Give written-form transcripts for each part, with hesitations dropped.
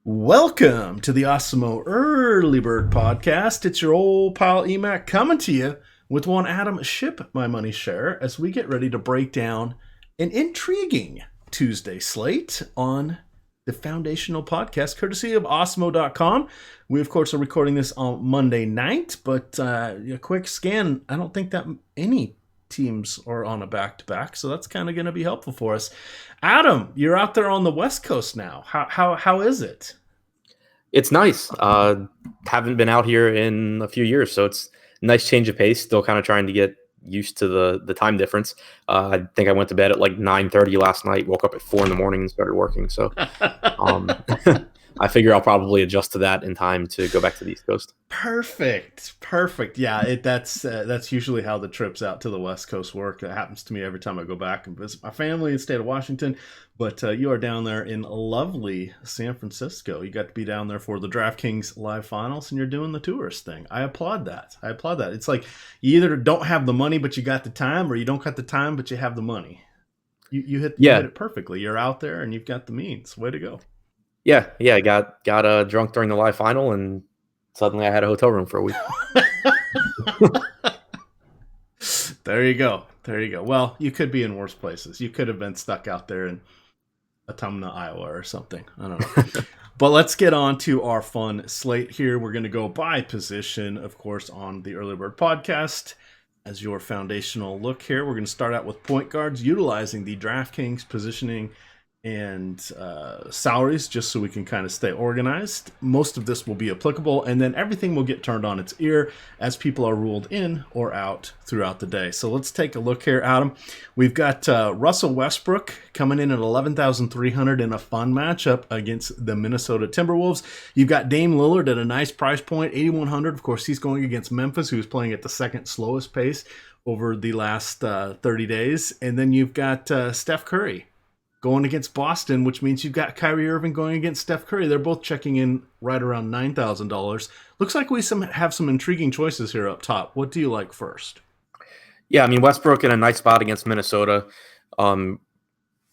Welcome to the Osmo Early Bird Podcast. It's your old pal Emac coming to you with one Adam Ship My Money Share as we get ready to break down an intriguing Tuesday slate on the Foundational Podcast, courtesy of Osmo.com. We, of course, are recording this on Monday night, but a quick scan, I don't think that any teams are on a back-to-back, so that's kind of going to be helpful for us. Adam, you're out there on the West Coast now. How is it? It's nice. Haven't been out here in a few years, so it's a nice change of pace. Still kind of trying to get used to the time difference. I think I went to bed at like 9:30 last night, woke up at 4 in the morning and started working. So I figure I'll probably adjust to that in time to go back to the East Coast. Perfect. Yeah, that's usually how the trips out to the West Coast work. It happens to me every time I go back and visit my family in the state of Washington. But you are down there in lovely San Francisco. You got to be down there for the DraftKings live finals, and you're doing the tourist thing. I applaud that. It's like you either don't have the money, but you got the time, or you don't got the time, but you have the money. You hit it perfectly. You're out there, and you've got the means. Way to go. Yeah. I got drunk during the live final, and suddenly I had a hotel room for a week. There you go. Well, you could be in worse places. You could have been stuck out there in Autumna, Iowa or something. I don't know. But let's get on to our fun slate here. We're going to go by position, of course, on the Early Bird Podcast. As your foundational look here, we're going to start out with point guards, utilizing the DraftKings positioning and salaries just so we can kind of stay organized. Most of this will be applicable, and then everything will get turned on its ear as people are ruled in or out throughout the day. So let's take a look here, Adam. We've got Russell Westbrook coming in at 11,300 in a fun matchup against the Minnesota Timberwolves. You've got Dame Lillard at a nice price point, 8,100. Of course, he's going against Memphis, who's playing at the second slowest pace over the last 30 days. And then you've got Steph Curry going against Boston, which means you've got Kyrie Irving going against Steph Curry. They're both checking in right around $9,000. Looks like we have some intriguing choices here up top. What do you like first? Yeah, I mean, Westbrook in a nice spot against Minnesota.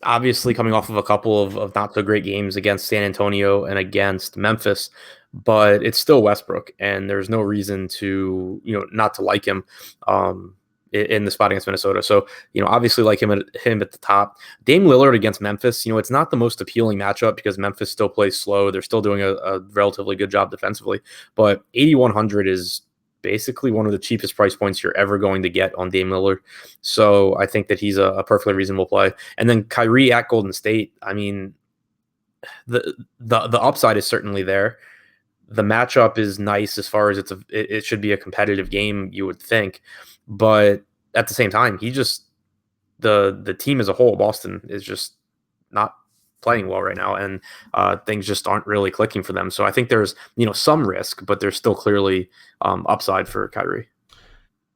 Obviously coming off of a couple of not so great games against San Antonio and against Memphis, but it's still Westbrook, and there's no reason to, not to like him. In the spot against Minnesota. So, obviously like him at the top. Dame Lillard against Memphis, it's not the most appealing matchup because Memphis still plays slow. They're still doing a relatively good job defensively, but 8,100 is basically one of the cheapest price points you're ever going to get on Dame Lillard. So I think that he's a perfectly reasonable play. And then Kyrie at Golden State, I mean, the upside is certainly there. The matchup is nice as far as it should be a competitive game, you would think. But at the same time, the team as a whole, Boston, is just not playing well right now, and things just aren't really clicking for them. So I think there's some risk, but there's still clearly upside for Kyrie.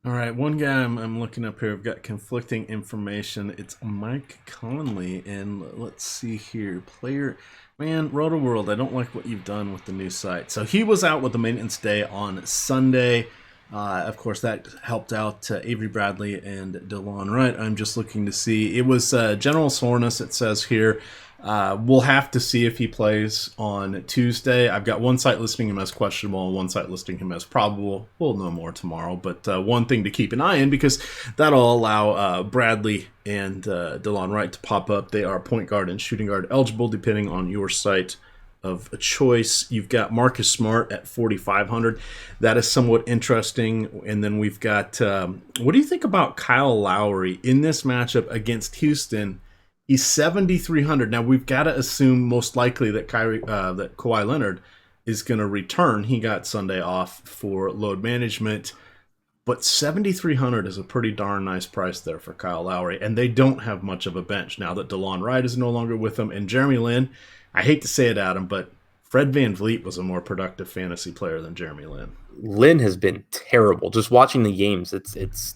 All right, one guy I'm looking up here. I've got conflicting information. It's Mike Conley, and let's see here. Roto World, I don't like what you've done with the new site. So he was out with the maintenance day on Sunday. Of course, that helped out Avery Bradley and DeLon Wright. I'm just looking to see. It was general soreness, it says here. We'll have to see if he plays on Tuesday. I've got one site listing him as questionable and one site listing him as probable. We'll know more tomorrow. But one thing to keep an eye on, because that'll allow Bradley and DeLon Wright to pop up. They are point guard and shooting guard eligible, depending on your site of a choice. You've got Marcus Smart at 4,500. That is somewhat interesting. And then we've got, what do you think about Kyle Lowry in this matchup against Houston? He's 7,300. Now we've got to assume most likely that Kawhi Leonard is going to return. He got Sunday off for load management, but 7,300 is a pretty darn nice price there for Kyle Lowry. And they don't have much of a bench now that DeLon Wright is no longer with them. And Jeremy Lin, I hate to say it, Adam, but Fred VanVleet was a more productive fantasy player than Jeremy Lin. Lin has been terrible. Just watching the games, it's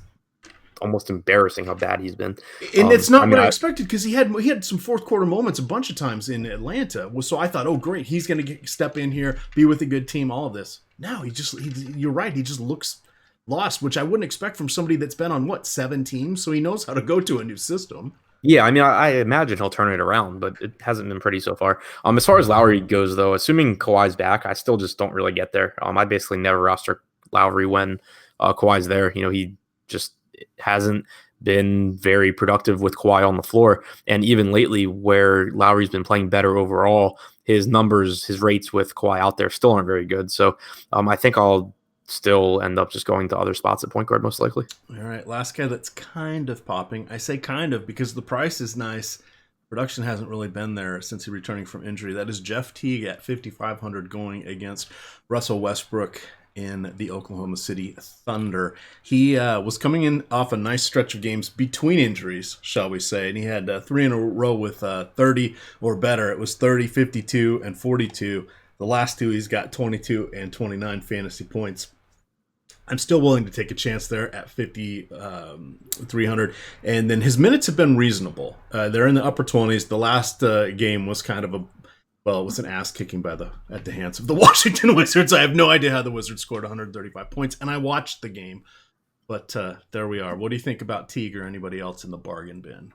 almost embarrassing how bad he's been. And it's not what I expected, because he had some fourth quarter moments a bunch of times in Atlanta. So I thought, oh great, he's going to step in here, be with a good team, all of this. No, you're right, he just looks lost, which I wouldn't expect from somebody that's been on 7 teams, so he knows how to go to a new system. Yeah, I mean, I imagine he'll turn it around, but it hasn't been pretty so far. As far as Lowry goes, though, assuming Kawhi's back, I still just don't really get there. I basically never roster Lowry when Kawhi's there. He just hasn't been very productive with Kawhi on the floor, and even lately, where Lowry's been playing better overall, his numbers, his rates with Kawhi out there still aren't very good. So, I think I'll still end up just going to other spots at point guard most likely. All right, last guy that's kind of popping. I say kind of because the price is nice. Production hasn't really been there since he returning from injury. That is Jeff Teague at 5,500 going against Russell Westbrook in the Oklahoma City Thunder. He was coming in off a nice stretch of games between injuries, shall we say, and he had 3 in a row with 30 or better. It was 30, 52, and 42. The last two, he's got 22 and 29 fantasy points. I'm still willing to take a chance there at 5,300. And then his minutes have been reasonable. They're in the upper 20s. The last game was kind of it was an ass kicking at the hands of the Washington Wizards. I have no idea how the Wizards scored 135 points, and I watched the game. But there we are. What do you think about Teague or anybody else in the bargain bin?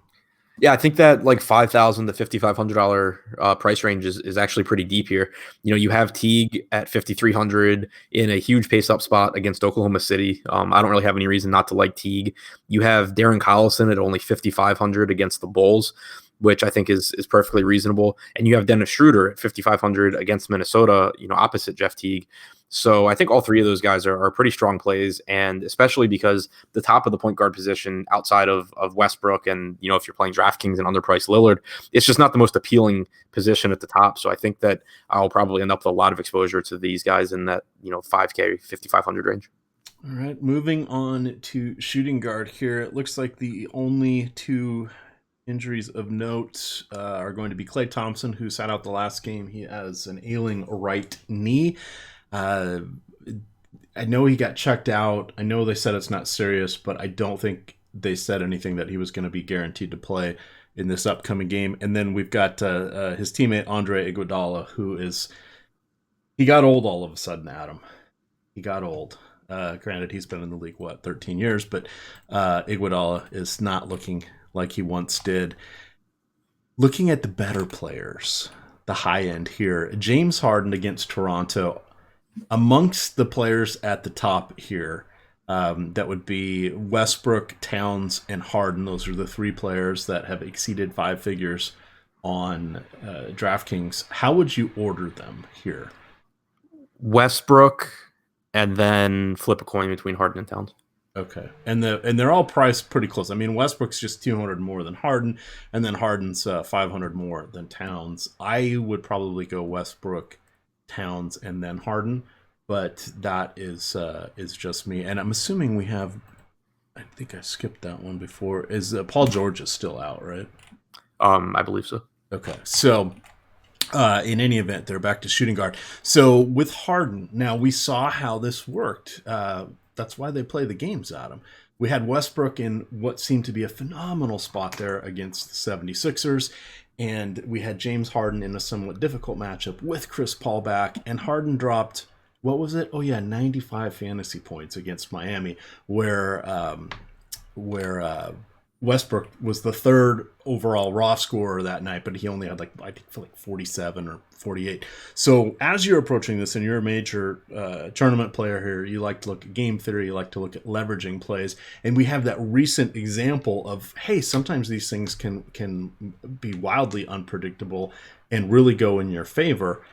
Yeah, I think that like $5,000 to $5,500 price range is actually pretty deep here. You have Teague at 5,300 in a huge pace up spot against Oklahoma City. I don't really have any reason not to like Teague. You have Darren Collison at only 5,500 against the Bulls, which I think is perfectly reasonable. And you have Dennis Schroeder at 5,500 against Minnesota, opposite Jeff Teague. So I think all three of those guys are pretty strong plays, and especially because the top of the point guard position outside of Westbrook and, if you're playing DraftKings and underpriced Lillard, it's just not the most appealing position at the top. So I think that I'll probably end up with a lot of exposure to these guys in that, 5K, 5,500 range. All right, moving on to shooting guard here. It looks like the only two injuries of note are going to be Klay Thompson, who sat out the last game. He has an ailing right knee. I know he got checked out. I know they said it's not serious, but I don't think they said anything that he was going to be guaranteed to play in this upcoming game. And then we've got his teammate Andre Iguodala, he got old all of a sudden, Adam. He got old. Granted, he's been in the league, 13 years, but Iguodala is not looking like he once did. Looking at the better players, the high end here, James Harden against Toronto. Amongst the players at the top here, that would be Westbrook, Towns, and Harden. Those are the three players that have exceeded 5 figures on DraftKings. How would you order them here? Westbrook, and then flip a coin between Harden and Towns. Okay, and they're all priced pretty close. I mean, Westbrook's just 200 more than Harden, and then Harden's 500 more than Towns. I would probably go Westbrook, Towns, and then Harden, but that is just me. And I'm assuming we have, I think I skipped that one before, is Paul George is still out, right? I believe so. Okay, so in any event, they're back to shooting guard. So with Harden, now we saw how this worked. That's why they play the games, Adam. We had Westbrook in what seemed to be a phenomenal spot there against the 76ers. And we had James Harden in a somewhat difficult matchup with Chris Paul back. And Harden dropped, what was it? Oh, yeah, 95 fantasy points against Miami, where Westbrook was the third overall raw scorer that night, but he only had I think 47 or 48. So as you're approaching this and you're a major tournament player here, you like to look at game theory, you like to look at leveraging plays, and we have that recent example of, hey, sometimes these things can be wildly unpredictable and really go in your favor.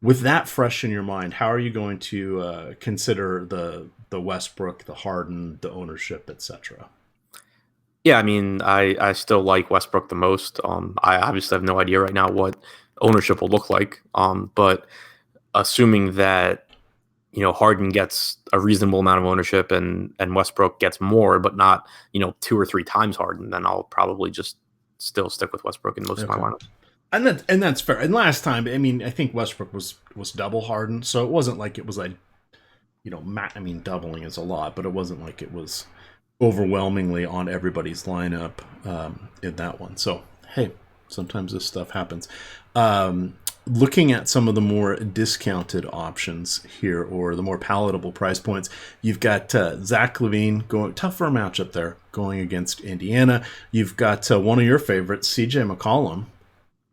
With that fresh in your mind, how are you going to consider the Westbrook, the Harden, the ownership, etc.? Yeah, I mean, I still like Westbrook the most. I obviously have no idea right now what ownership will look like. But assuming that, Harden gets a reasonable amount of ownership and Westbrook gets more, but not, 2 or 3 times Harden, then I'll probably just still stick with Westbrook in most of my lineups. And that's fair. And last time, I mean, I think Westbrook was double Harden, so it wasn't like it was doubling is a lot, but it wasn't like it was overwhelmingly on everybody's lineup in that one. So, hey, sometimes this stuff happens. looking at some of the more discounted options here, or the more palatable price points, you've got Zach Levine going tougher matchup there, going against Indiana. You've got one of your favorites, CJ McCollum.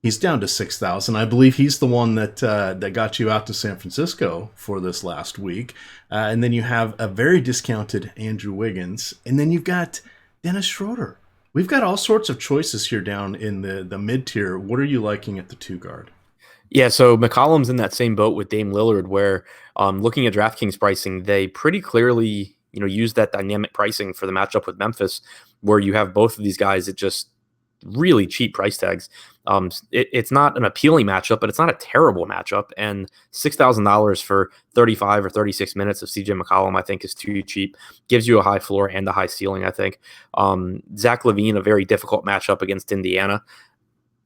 He's down to 6,000. I believe he's the one that got you out to San Francisco for this last week. And then you have a very discounted Andrew Wiggins, and then you've got Dennis Schroeder. We've got all sorts of choices here down in the mid tier. What are you liking at the 2 guard? Yeah, so McCollum's in that same boat with Dame Lillard, where looking at DraftKings pricing, they pretty clearly use that dynamic pricing for the matchup with Memphis, where you have both of these guys at just really cheap price tags. It's not an appealing matchup, but it's not a terrible matchup. And $6,000 for 35 or 36 minutes of CJ McCollum, I think, is too cheap. Gives you a high floor and a high ceiling, I think. Zach LaVine, a very difficult matchup against Indiana.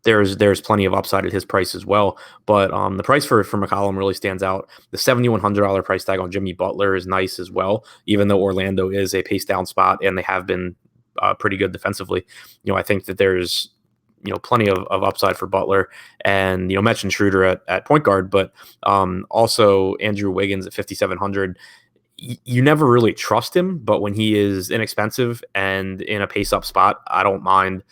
There's plenty of upside at his price as well. But the price for McCollum really stands out. The $7,100 price tag on Jimmy Butler is nice as well, even though Orlando is a pace down spot and they have been pretty good defensively. I think that there's plenty of upside for Butler, and mentioned Schroeder at point guard, but also Andrew Wiggins at 5,700. You never really trust him, but when he is inexpensive and in a pace up spot, I don't mind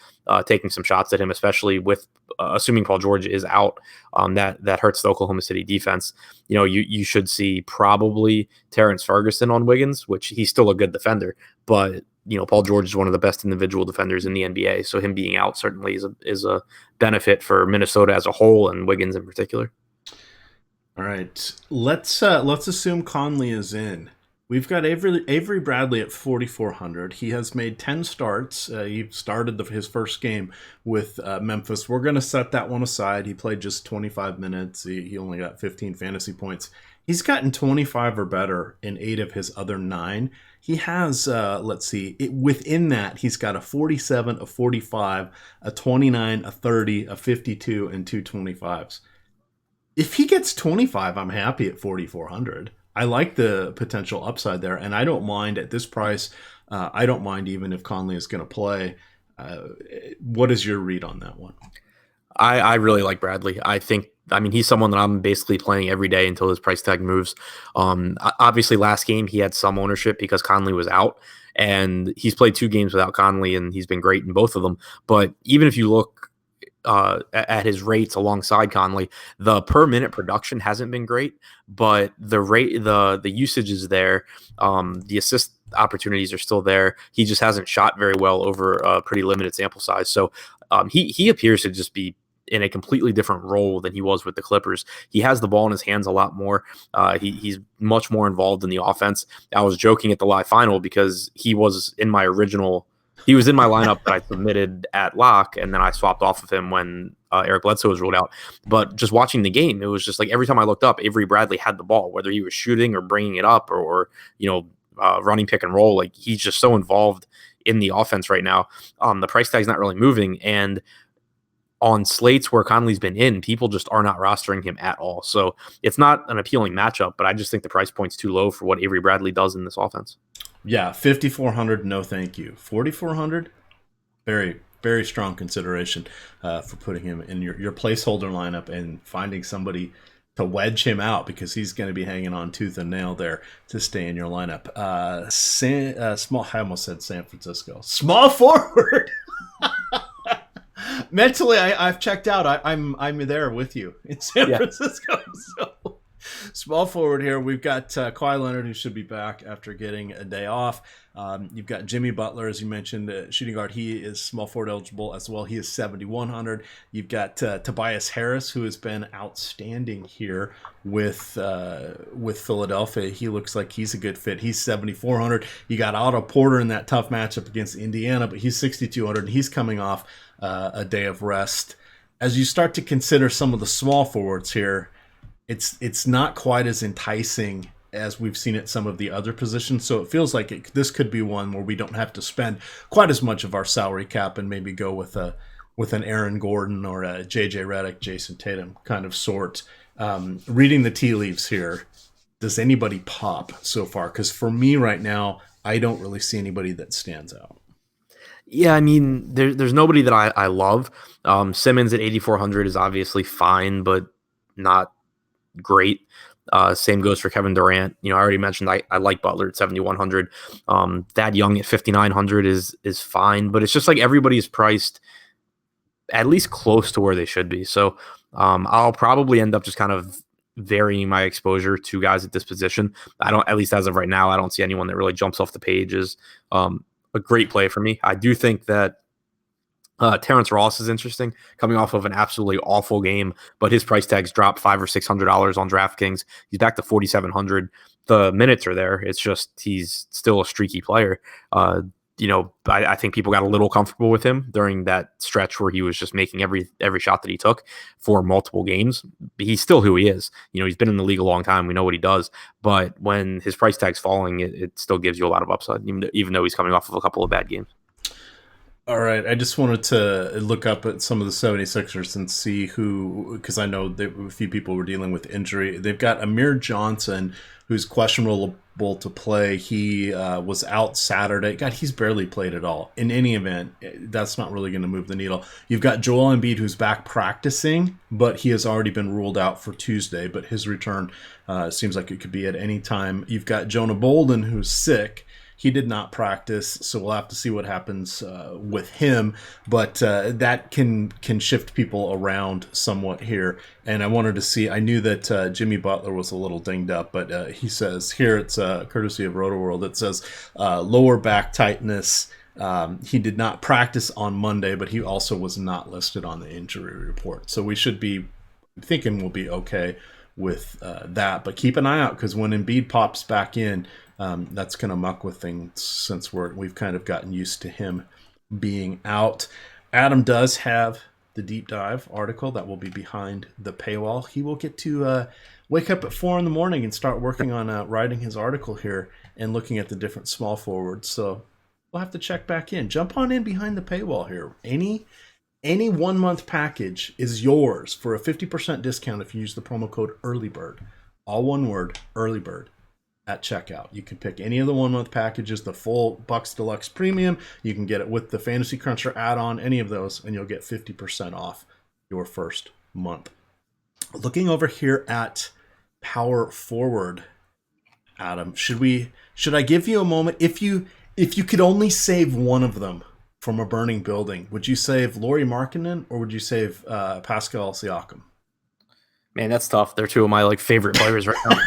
taking some shots at him, especially with assuming Paul George is out. That hurts the Oklahoma City defense. You should see probably Terrence Ferguson on Wiggins, which he's still a good defender, but Paul George is one of the best individual defenders in the NBA, so him being out certainly is a benefit for Minnesota as a whole and Wiggins in particular. All right, let's assume Conley is in. We've got Avery Bradley at 4,400. He has made 10 starts. He started his first game with Memphis. We're going to set that one aside. He played just 25 minutes. He only got 15 fantasy points. He's gotten 25 or better in 8 of his other 9. He has, within that, he's got a 47, a 45, a 29, a 30, a 52, and 2 25s. If he gets 25, I'm happy at 4,400. I like the potential upside there, and I don't mind at this price. I don't mind even if Conley is going to play. What is your read on that one? I really like Bradley. He's someone that I'm basically playing every day until his price tag moves. Obviously, last game he had some ownership because Conley was out, and he's played 2 games without Conley, and he's been great in both of them. But even if you look at his rates alongside Conley, the per minute production hasn't been great, but the usage is there. The assist opportunities are still there. He just hasn't shot very well over a pretty limited sample size. So he appears to just be in a completely different role than he was with the Clippers. He has the ball in his hands a lot more. He's much more involved in the offense. I was joking at the live final because he was in my lineup that I submitted at lock, and then I swapped off of him when Eric Bledsoe was ruled out. But just watching the game, it was just like every time I looked up, Avery Bradley had the ball, whether he was shooting or bringing it up or running pick and roll. Like, he's just so involved in the offense right now. The price tag's not really moving, and on slates where Conley's been in, people just are not rostering him at all. So it's not an appealing matchup, but I just think the price point's too low for what Avery Bradley does in this offense. Yeah, 5,400, no thank you. 4,400, very, very strong consideration for putting him in your placeholder lineup and finding somebody to wedge him out, because he's going to be hanging on tooth and nail there to stay in your lineup. I almost said San Francisco. Small forward. Mentally, I've checked out. I'm there with you in San Francisco. So small forward here. We've got Kawhi Leonard, who should be back after getting a day off. You've got Jimmy Butler, as you mentioned, shooting guard. He is small forward eligible as well. He is 7,100. You've got Tobias Harris, who has been outstanding here with Philadelphia. He looks like he's a good fit. He's 7,400. You got Otto Porter in that tough matchup against Indiana, but he's 6,200. He's coming off a day of rest. As you start to consider some of the small forwards here, it's not quite as enticing as we've seen at some of the other positions. So it feels like this could be one where we don't have to spend quite as much of our salary cap and maybe go with an Aaron Gordon or a JJ Redick, Jason Tatum kind of sort. Reading the tea leaves here, does anybody pop so far? Because for me right now, I don't really see anybody that stands out. Yeah, I mean, there's nobody that I love. Simmons at 8,400 is obviously fine, but not great. Same goes for Kevin Durant. I already mentioned I like Butler at 7,100. Thad Young at 5,900 is fine, but it's just like everybody's priced at least close to where they should be. So I'll probably end up just kind of varying my exposure to guys at this position. At least as of right now, I don't see anyone that really jumps off the page as a great play for me. I do think that Terrence Ross is interesting, coming off of an absolutely awful game, but his price tags dropped $500 or $600 on DraftKings. He's back to 4,700. The minutes are there. It's just he's still a streaky player. I think people got a little comfortable with him during that stretch where he was just making every shot that he took for multiple games. He's still who he is. He's been in the league a long time. We know what he does. But when his price tag's falling, it still gives you a lot of upside, even though he's coming off of a couple of bad games. All right, I just wanted to look up at some of the 76ers and see who, because I know a few people were dealing with injury. They've got Amir Johnson, who's questionable to play. He was out Saturday. God, he's barely played at all. In any event, that's not really going to move the needle. You've got Joel Embiid, who's back practicing, but he has already been ruled out for Tuesday, but his return seems like it could be at any time. You've got Jonah Bolden, who's sick. He did not practice, so we'll have to see what happens with him. But that can shift people around somewhat here. And I wanted to see, I knew that Jimmy Butler was a little dinged up, but he says here, it's courtesy of RotoWorld, it says lower back tightness. He did not practice on Monday, but he also was not listed on the injury report. So we should be thinking we'll be okay with that. But keep an eye out, because when Embiid pops back in, that's going to muck with things, since we've kind of gotten used to him being out. Adam does have the deep dive article that will be behind the paywall. He will get to wake up at 4 a.m. and start working on writing his article here and looking at the different small forwards. So we'll have to check back in. Jump on in behind the paywall here. Any 1 month package is yours for a 50% discount if you use the promo code EARLYBIRD. All one word, EARLYBIRd. At checkout. You can pick any of the 1 month packages, the full Bucks Deluxe Premium. You can get it with the Fantasy Cruncher add-on, any of those, and you'll get 50% off your first month. Looking over here at Power Forward, Adam, should I give you a moment? If you could only save one of them from a burning building, would you save Lauri Markkanen or would you save Pascal Siakam? Man, that's tough. They're two of my favorite players right now.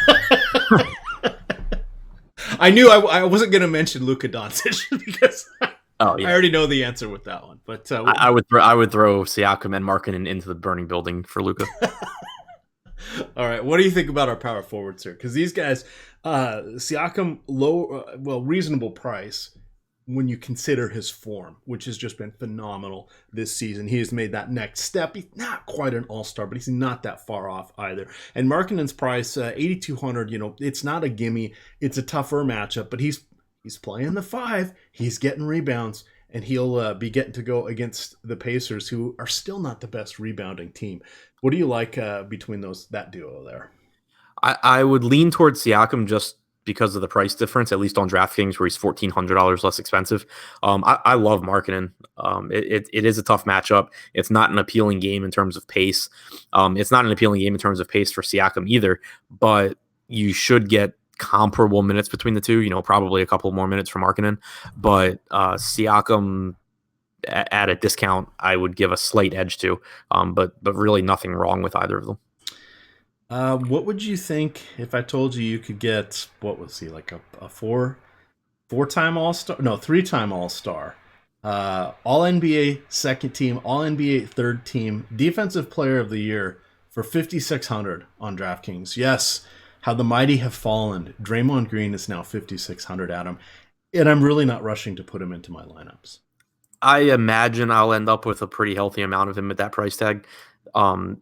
I knew I wasn't going to mention Luka Doncic because I already know the answer with that one. But I would throw Siakam and Markkanen into the burning building for Luka. All right, what do you think about our power forwards here? Because these guys, Siakam, reasonable price when you consider his form, which has just been phenomenal this season. He has made that next step. He's not quite an all-star, but he's not that far off either. And Markkanen's price, 8,200, it's not a gimme. It's a tougher matchup, but he's playing the 5. He's getting rebounds, and he'll be getting to go against the Pacers, who are still not the best rebounding team. What do you like between that duo there? I would lean towards Siakam just because of the price difference, at least on DraftKings, where he's $1,400 less expensive. I love Markkanen. It is a tough matchup. It's not an appealing game in terms of pace. It's not an appealing game in terms of pace for Siakam either, but you should get comparable minutes between the two, probably a couple more minutes for Markkanen. But Siakam at a discount, I would give a slight edge to, but really nothing wrong with either of them. What would you think if I told you could get, what was he, like a four-time All-Star? No, 3-time All-Star. All-NBA second team, All-NBA third team, Defensive Player of the Year for $5,600 on DraftKings. Yes, how the mighty have fallen. Draymond Green is now $5,600, Adam. And I'm really not rushing to put him into my lineups. I imagine I'll end up with a pretty healthy amount of him at that price tag.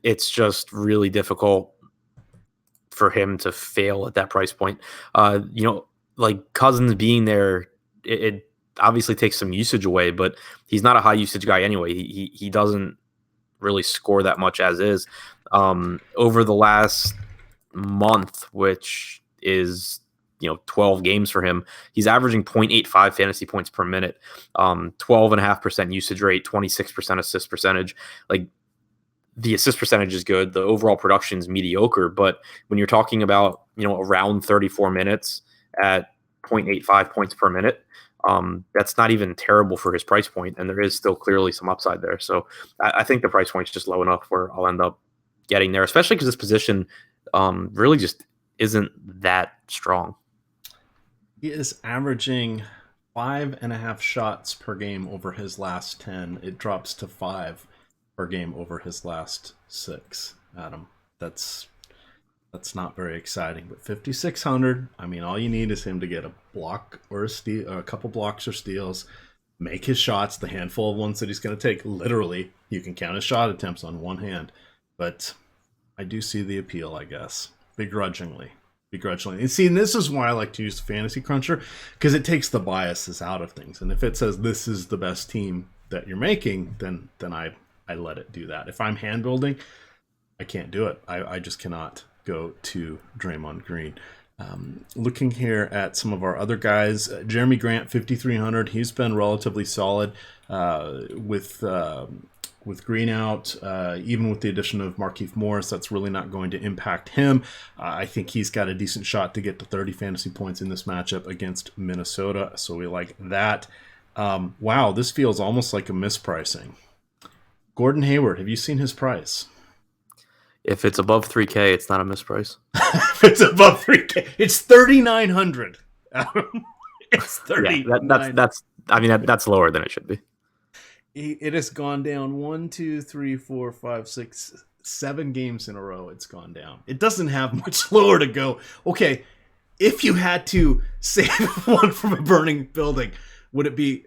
It's just really difficult for him to fail at that price point. Cousins being there, it obviously takes some usage away, but he's not a high usage guy anyway. He doesn't really score that much as is. Over the last month, which is 12 games for him, he's averaging 0.85 fantasy points per minute, 12.5% usage rate, 26% assist percentage. the assist percentage is good. The overall production is mediocre. But when you're talking about, around 34 minutes at 0.85 points per minute, that's not even terrible for his price point, and there is still clearly some upside there. So I think the price point's just low enough where I'll end up getting there, especially because this position really just isn't that strong. He is averaging 5.5 shots per game over his last 10. It drops to 5 per game over his last 6. Adam, that's not very exciting. But 5,600. I mean, all you need is him to get a block or a steal, or a couple blocks or steals, make his shots. The handful of ones that he's going to take, literally, you can count his shot attempts on one hand. But I do see the appeal, I guess, begrudgingly. And see, and this is why I like to use the Fantasy Cruncher, because it takes the biases out of things. And if it says this is the best team that you're making, then I let it do that. If I'm hand building, I can't do it. I just cannot go to Draymond Green. Looking here at some of our other guys, Jeremy Grant, 5,300. He's been relatively solid with Green out, even with the addition of Markieff Morris. That's really not going to impact him. I think he's got a decent shot to get to 30 fantasy points in this matchup against Minnesota, so we like that. Wow, this feels almost like a mispricing. Gordon Hayward, have you seen his price? If it's above 3K, it's not a misprice. If it's above 3K, it's 3,900. It's 30. Yeah, that's lower than it should be. It has gone down 1, 2, 3, 4, 5, 6, 7 games in a row. It's gone down. It doesn't have much lower to go. Okay, if you had to save one from a burning building, would it be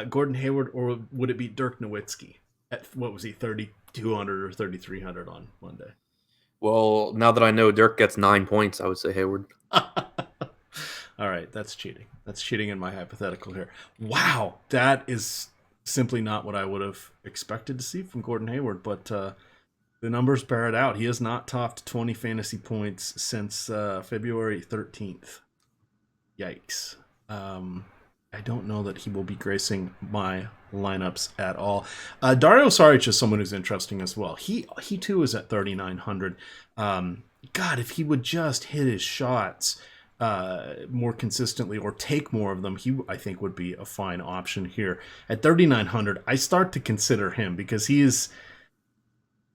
Gordon Hayward or would it be Dirk Nowitzki at, what was he, 3,200 or 3,300 on Monday? Well, now that I know Dirk gets 9 points, I would say Hayward. All right, that's cheating. That's cheating in my hypothetical here. Wow, that is simply not what I would have expected to see from Gordon Hayward, but the numbers bear it out. He has not topped 20 fantasy points since February 13th. Yikes. I don't know that he will be gracing my lineups at all. Dario Saric is someone who's interesting as well. He too is at 3,900. God, if he would just hit his shots more consistently or take more of them, he, I think, would be a fine option here. At 3,900, I start to consider him because he's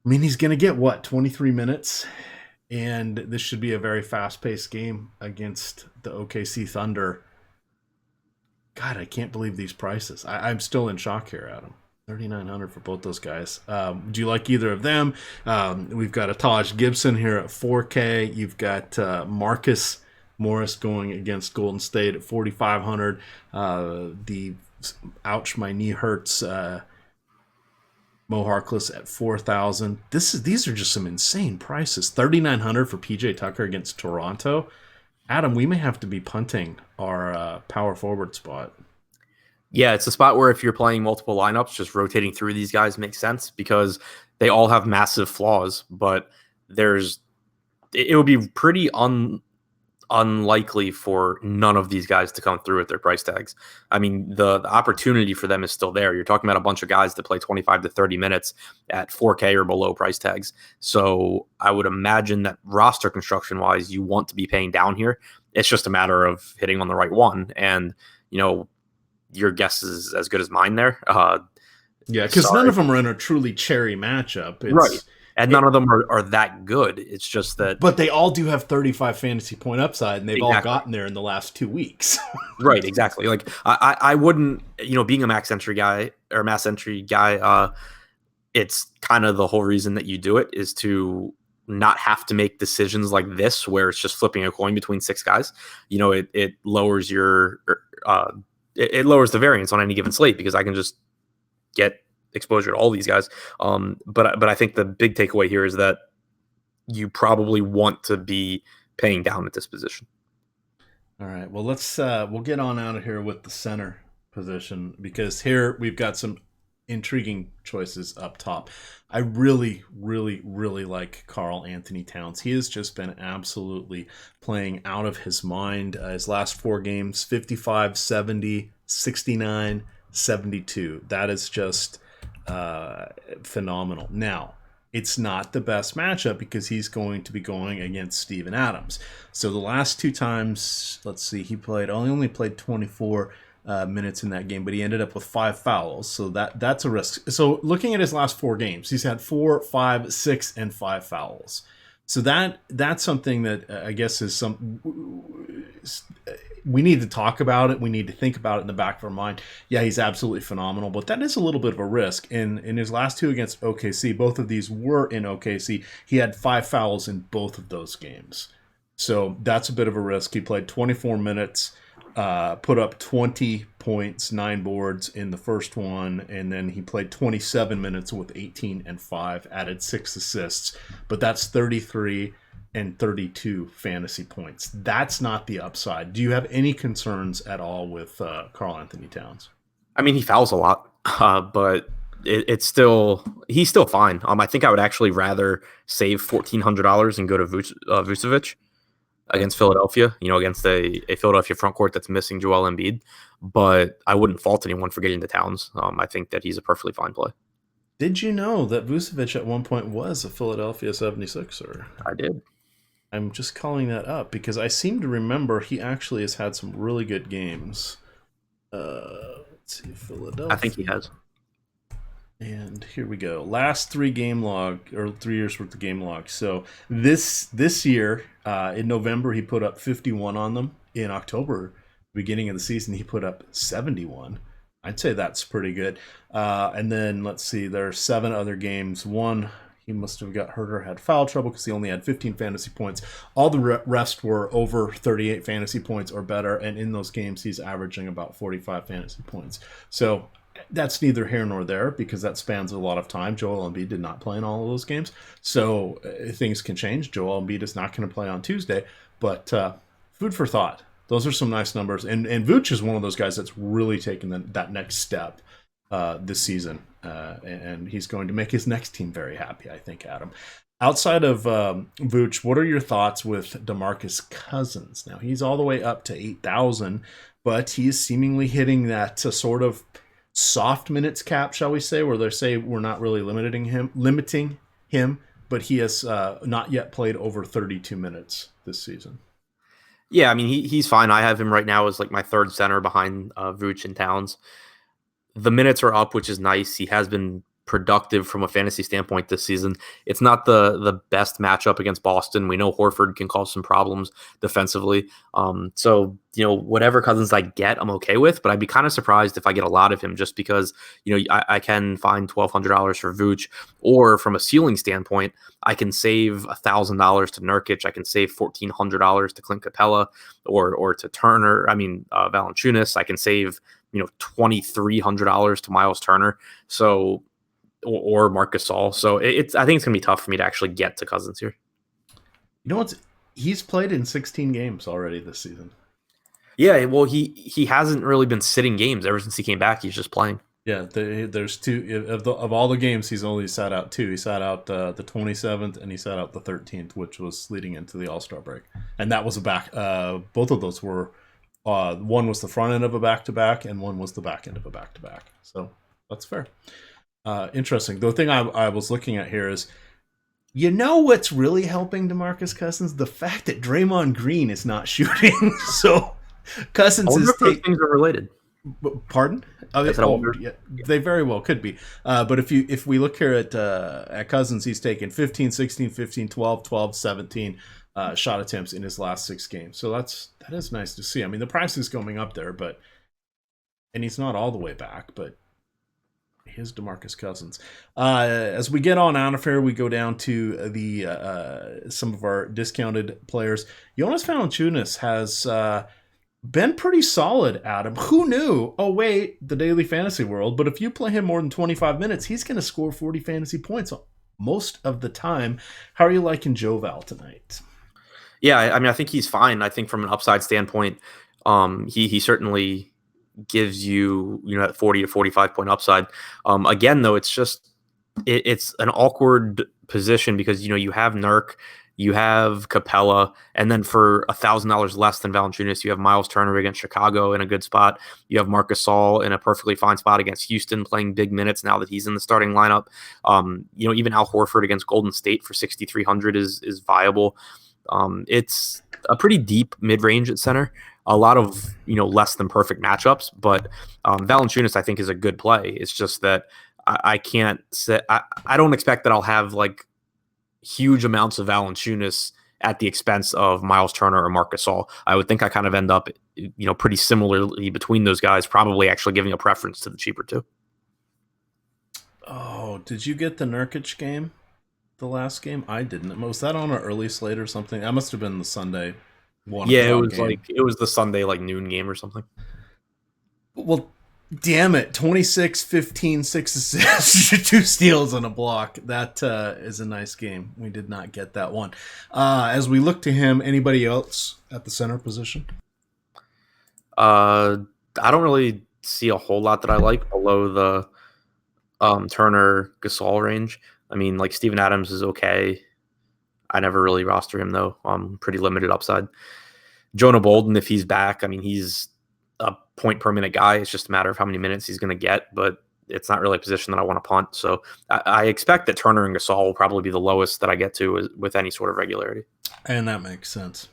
going to get, 23 minutes? And this should be a very fast-paced game against the OKC Thunder. God, I can't believe these prices. I'm still in shock here, Adam. 3,900 for both those guys. Do you like either of them? We've got a Taj Gibson here at 4K. You've got Marcus Morris going against Golden State at 4,500. The ouch, my knee hurts. Mo Harkless at 4,000. These are just some insane prices. 3,900 for PJ Tucker against Toronto. Adam, we may have to be punting our power forward spot. Yeah, it's a spot where if you're playing multiple lineups, just rotating through these guys makes sense because they all have massive flaws, but it would be pretty unlikely for none of these guys to come through at their price tags. I mean, the opportunity for them is still there. You're talking about a bunch of guys that play 25 to 30 minutes at 4K or below price tags. So I would imagine that roster construction wise, you want to be paying down here. It's just a matter of hitting on the right one. And, your guess is as good as mine there. Yeah, because none of them are in a truly cherry matchup. Right. And none of them are that good. It's just that... But they all do have 35 fantasy point upside, and they've all gotten there in the last 2 weeks. Right, exactly. Like, I wouldn't... being a mass entry guy, it's kind of the whole reason that you do it is to not have to make decisions like this, where it's just flipping a coin between 6 guys. It lowers your... it lowers the variance on any given slate because I can just get exposure to all these guys. But I think the big takeaway here is that you probably want to be paying down at this position. All right. Well, we'll get on out of here with the center position because here we've got some intriguing choices up top. I really, really, really like Karl Anthony Towns. He has just been absolutely playing out of his mind. His last 4 games, 55, 70, 69, 72. That is just phenomenal. Now, it's not the best matchup because he's going to be going against Steven Adams. So the last two times, let's see, he only played 24 minutes in that game, but he ended up with 5 fouls. So that's a risk. So looking at his last 4 games, he's had 4, 5, 6, and 5 fouls. So that's something that I guess is we need to talk about it. We need to think about it in the back of our mind. Yeah, he's absolutely phenomenal, but that is a little bit of a risk. In his last 2 against OKC, both of these were in OKC. He had 5 fouls in both of those games. So that's a bit of a risk. He played 24 minutes, put up 20 points, 9 boards in the first one, and then he played 27 minutes with 18 and 5, added 6 assists. But that's 33 and 32 fantasy points. That's not the upside. Do you have any concerns at all with Karl Anthony Towns? I mean, he fouls a lot, but it's still he's still fine. I think I would actually rather save $1,400 and go to Vucevic against Philadelphia, against a Philadelphia front court that's missing Joel Embiid. But I wouldn't fault anyone for getting to Towns. I think that he's a perfectly fine play. Did you know that Vucevic at one point was a Philadelphia 76er? I did. I'm just calling that up because I seem to remember he actually has had some really good games. Let's see, Philadelphia. I think he has. And here we go. Last 3 game log, or 3 years worth of game log. So this year, in November, he put up 51 on them. In October, beginning of the season, he put up 71. I'd say that's pretty good. And then let's see, there are 7 other games. One, he must have got hurt or had foul trouble because he only had 15 fantasy points. All the rest were over 38 fantasy points or better. And in those games, he's averaging about 45 fantasy points. So that's neither here nor there because that spans a lot of time. Joel Embiid did not play in all of those games. So things can change. Joel Embiid is not going to play on Tuesday. But food for thought. Those are some nice numbers. And Vooch is one of those guys that's really taken that next step this season. And he's going to make his next team very happy, I think, Adam. Outside of Vooch, what are your thoughts with DeMarcus Cousins? Now, he's all the way up to 8,000, but he's seemingly hitting that sort of soft minutes cap, shall we say, where they say we're not really limiting him, but he has not yet played over 32 minutes this season. Yeah, I mean, he's fine. I have him right now as like my third center behind Vooch and Towns. The minutes are up, which is nice. He has been productive from a fantasy standpoint this season. It's not the best matchup against Boston. We know Horford can cause some problems defensively. So, whatever Cousins I get, I'm okay with, but I'd be kind of surprised if I get a lot of him just because, I can find $1,200 for Vooch, or from a ceiling standpoint, I can save $1,000 to Nurkic. I can save $1,400 to Clint Capella or to Turner. Valanciunas. I can save, $2,300 to Miles Turner. So, or Marc Gasol. So I think it's gonna be tough for me to actually get to Cousins here. You know what? He's played in 16 games already this season. Yeah, well, he hasn't really been sitting games ever since he came back. He's just playing. Yeah, there's 2 of all the games. He's only sat out 2. He sat out the 27th and he sat out the 13th, which was leading into the All-Star break. And that was a back. Both of those were. One was the front end of a back-to-back, and one was the back end of a back-to-back. So that's fair. Interesting. The thing I was looking at here is, what's really helping DeMarcus Cousins? The fact that Draymond Green is not shooting. So Cousins is things are related. Pardon? Yeah, they very well could be. But if we look here at Cousins, he's taken 15, 16, 15, 12, 12, 17 shot attempts in his last 6 games. So that is nice to see. I mean, the price is going up there, and he's not all the way back, but here's DeMarcus Cousins. As we get on out of here, we go down to the some of our discounted players. Jonas Valanciunas has been pretty solid, Adam. Who knew? Oh, wait, the daily fantasy world. But if you play him more than 25 minutes, he's going to score 40 fantasy points most of the time. How are you liking Joe Val tonight? Yeah, I mean, I think he's fine. I think from an upside standpoint, he certainly gives you that 40 to 45 point upside. Again, though, it's an awkward position because you have Nurk, You have Capella, and then for $1,000 less than Valanciunas, you have Miles Turner against Chicago in a good spot. You have Marcus Gasol in a perfectly fine spot against Houston, playing big minutes now that he's in the starting lineup. Even Al Horford against Golden State for 6,300 is viable. It's a pretty deep mid range at center. A lot of less than perfect matchups, but Valanciunas I think is a good play. It's just that I can't say I don't expect that I'll have like huge amounts of Valanciunas at the expense of Miles Turner or Marcus Gasol. I would think I kind of end up, pretty similarly between those guys, probably actually giving a preference to the cheaper two. Oh, did you get the Nurkic game? The last game? I didn't. Was that on an early slate or something? That must have been the Sunday 1 o'clock game. It was the Sunday like noon game or something. Well, damn it. 26, 15, 6 assists, 2 steals and a block. That is a nice game. We did not get that one. As we look to him, anybody else at the center position? I don't really see a whole lot that I like below the Turner Gasol range. I mean, like Steven Adams is okay. I never really roster him though. Pretty limited upside. Jonah Bolden, if he's back, I mean, he's a point per minute guy. It's just a matter of how many minutes he's going to get, but it's not really a position that I want to punt. So I expect that Turner and Gasol will probably be the lowest that I get to with any sort of regularity. And that makes sense.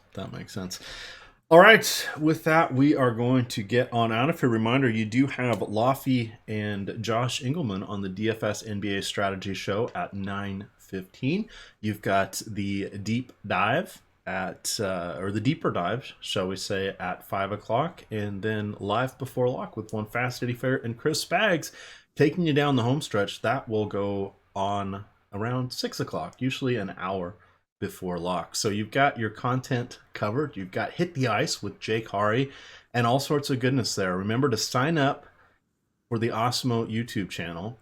All right, with that, we are going to get on out of here. Reminder, you do have Laffy and Josh Engelman on the DFS NBA Strategy Show at 9:15. You've got the deep dive or the deeper dive, shall we say, at 5 o'clock, and then live before lock with one Fast Eddie Fair and Chris Spags taking you down the home stretch. That will go on around 6 o'clock, usually an hour before lock. So you've got your content covered. You've got Hit the Ice with Jake Hari and all sorts of goodness there. Remember to sign up for the Osmo YouTube channel.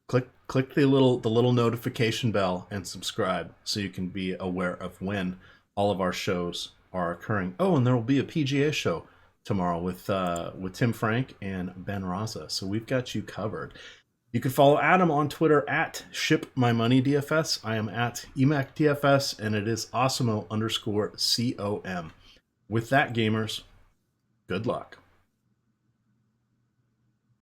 Click the little notification bell and subscribe so you can be aware of when all of our shows are occurring. Oh, and there will be a PGA show tomorrow with Tim Frank and Ben Raza. So we've got you covered. You can follow Adam on Twitter at ShipMyMoneyDFS. I am at EMACDFS, and it is Osmo_COM. With that, gamers, good luck.